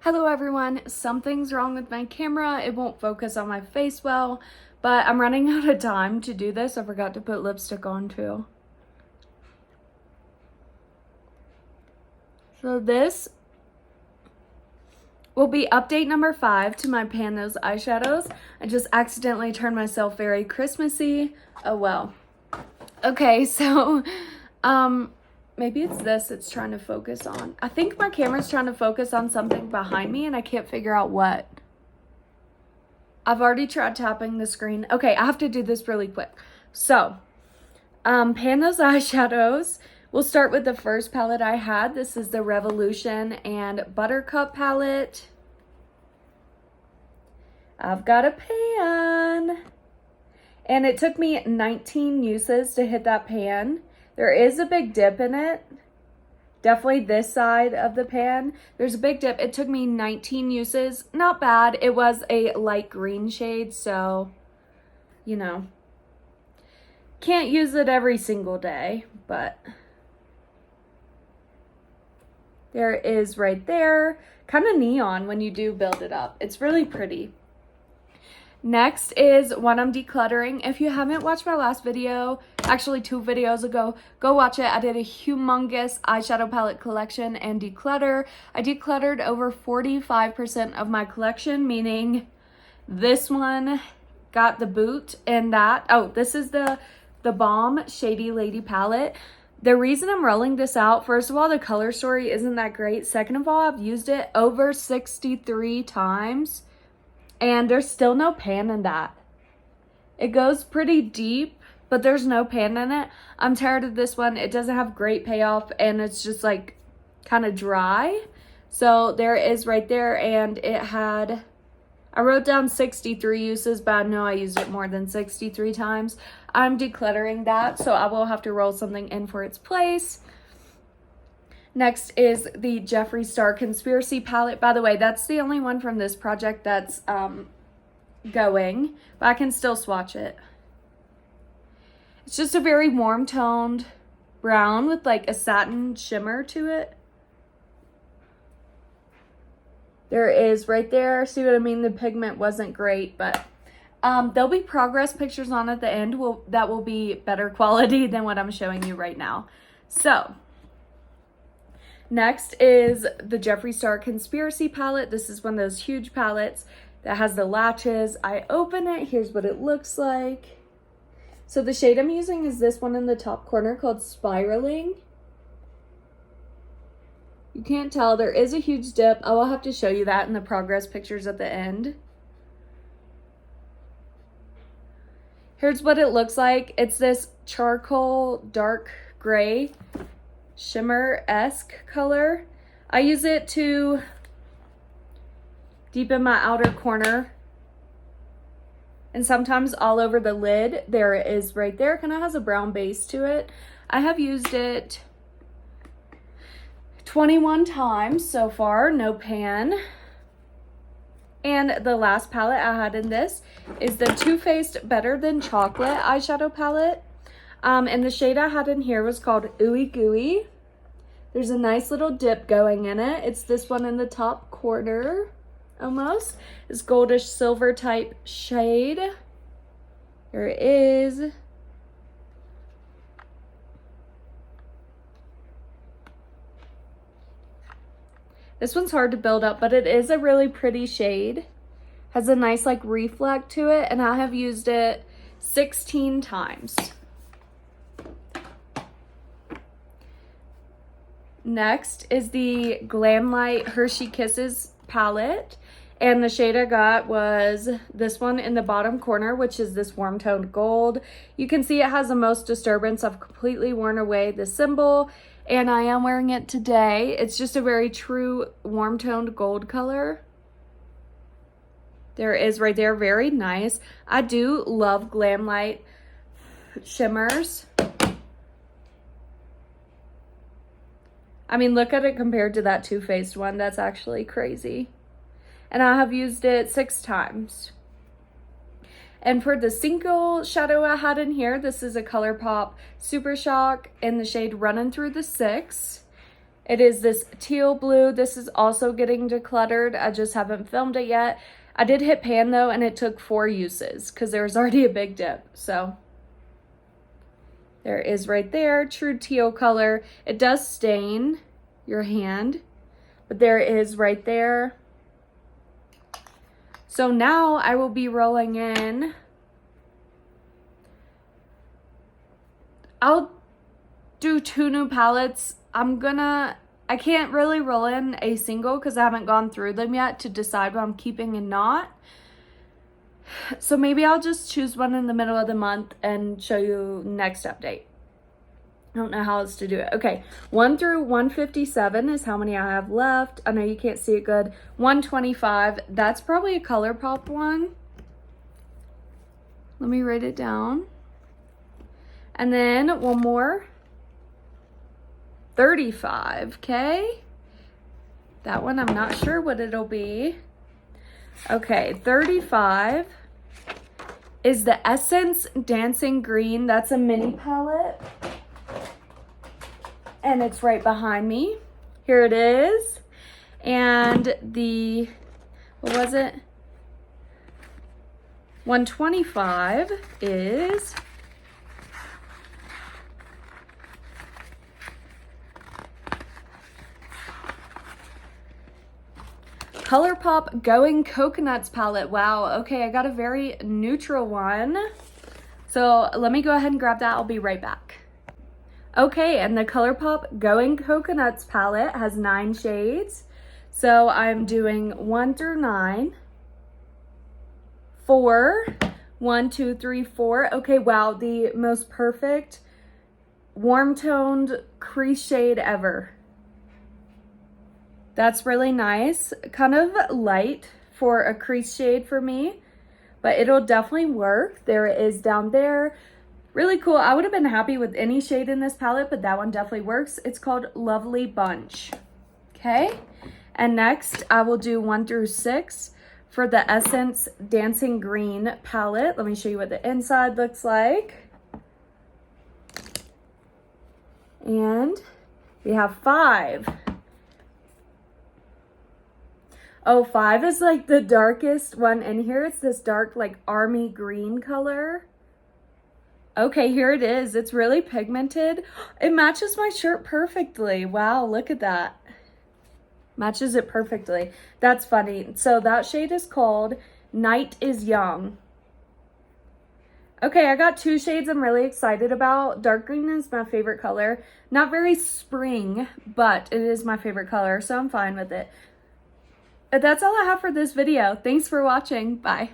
Hello everyone, something's wrong with my camera. It won't focus on my face well, but I'm running out of time to do this. I forgot to put lipstick on too. So this will be update number 5 to my Pan Those eyeshadows. I just accidentally turned myself very Christmassy. Oh well. Okay, so maybe it's this it's trying to focus on. I think my camera's trying to focus on something behind me and I can't figure out what. I've already tried tapping the screen. Okay, I have to do this really quick. So, Pan Those eyeshadows. We'll start with the first palette I had. This is the Revolution and Buttercup palette. I've got a pan. And it took me 19 uses to hit that pan. There is a big dip in it. Definitely this side of the pan. There's a big dip. It took me 19 uses. Not bad. It was a light green shade, so, you know. Can't use it every single day, but there it is right there. Kind of neon when you do build it up. It's really pretty. Next is what I'm decluttering. If you haven't watched my last video, actually 2 videos ago, go watch it. I did a humongous eyeshadow palette collection and declutter. I decluttered over 45% of my collection, meaning this one got the boot and that. Oh, this is the Balm Shady Lady palette. The reason I'm rolling this out, first of all, the color story isn't that great. Second of all, I've used it over 63 times. And there's still no pan in that. It goes pretty deep, but there's no pan in it. I'm tired of this one. It doesn't have great payoff, and it's just like kind of dry. So there it is right there, and it had, I wrote down 63 uses, but I know I used it more than 63 times. I'm decluttering that, so I will have to roll something in for its place. Next is the Jeffree Star Conspiracy palette. By the way, that's the only one from this project that's going, but I can still swatch it. It's just a very warm toned brown with like a satin shimmer to it. There it is right there. See what I mean? The pigment wasn't great, but there'll be progress pictures on at the end that will be better quality than what I'm showing you right now. So, next is the Jeffree Star Conspiracy palette. This is one of those huge palettes that has the latches. I open it. Here's what it looks like. So the shade I'm using is this one in the top corner called Spiraling. You can't tell. There is a huge dip. I will have to show you that in the progress pictures at the end. Here's what it looks like. It's this charcoal dark gray shimmer-esque color. I use it to deepen my outer corner and sometimes all over the lid. There it is right there. Kind of has a brown base to it. I have used it 21 times so far, no pan. And the last palette I had in this is the Too Faced Better Than Chocolate eyeshadow palette. And the shade I had in here was called Ooey Gooey. There's a nice little dip going in it. It's this one in the top corner, almost. It's goldish silver type shade. There it is. This one's hard to build up, but it is a really pretty shade. Has a nice like reflect to it, and I have used it 16 times. Next is the Glamlight Hershey Kisses palette. And the shade I got was this one in the bottom corner, which is this warm toned gold. You can see it has the most disturbance. I've completely worn away the symbol, and I am wearing it today. It's just a very true warm toned gold color. There it is right there. Very nice. I do love Glamlight shimmers. I mean, look at it compared to that Too Faced one. That's actually crazy. And I have used it 6 times. And for the single shadow I had in here, this is a ColourPop Super Shock in the shade Running Through the 6. It is this teal blue. This is also getting decluttered. I just haven't filmed it yet. I did hit pan though, and it took 4 uses because there was already a big dip. So there is right there, true teal color. It does stain your hand, but there is right there. So now I will be rolling in. I'll do 2 new palettes. I can't really roll in a single because I haven't gone through them yet to decide what I'm keeping and not. So maybe I'll just choose one in the middle of the month and show you next update. I don't know how else to do it. Okay, 1 through 157 is how many I have left. I know you can't see it good. 125, that's probably a ColourPop one. Let me write it down. And then one more. 35, okay? That one, I'm not sure what it'll be. Okay, 35 is the Essence Dancing Green. That's a mini palette. And it's right behind me. Here it is. And the, what was it? 125 is ColourPop Going Coconuts palette. Wow, okay, I got a very neutral one. So let me go ahead and grab that. I'll be right back. Okay, and the ColourPop Going Coconuts palette has 9 shades. So I'm doing 1 through 9. 4. 1, 2, 3, 4. Okay, wow, the most perfect warm toned crease shade ever. That's really nice. Kind of light for a crease shade for me, but it'll definitely work. There it is down there. Really cool. I would have been happy with any shade in this palette, but that one definitely works. It's called Lovely Bunch. Okay. And next I will do 1 through 6 for the Essence Dancing Green palette. Let me show you what the inside looks like. And we have 5. Oh, 5 is like the darkest one in here. It's this dark, like army green color. Okay, here it is. It's really pigmented. It matches my shirt perfectly. Wow, look at that. Matches it perfectly. That's funny. So that shade is called Night is Young. Okay, I got 2 shades I'm really excited about. Dark green is my favorite color. Not very spring, but it is my favorite color, so I'm fine with it. That's all I have for this video. Thanks for watching. Bye.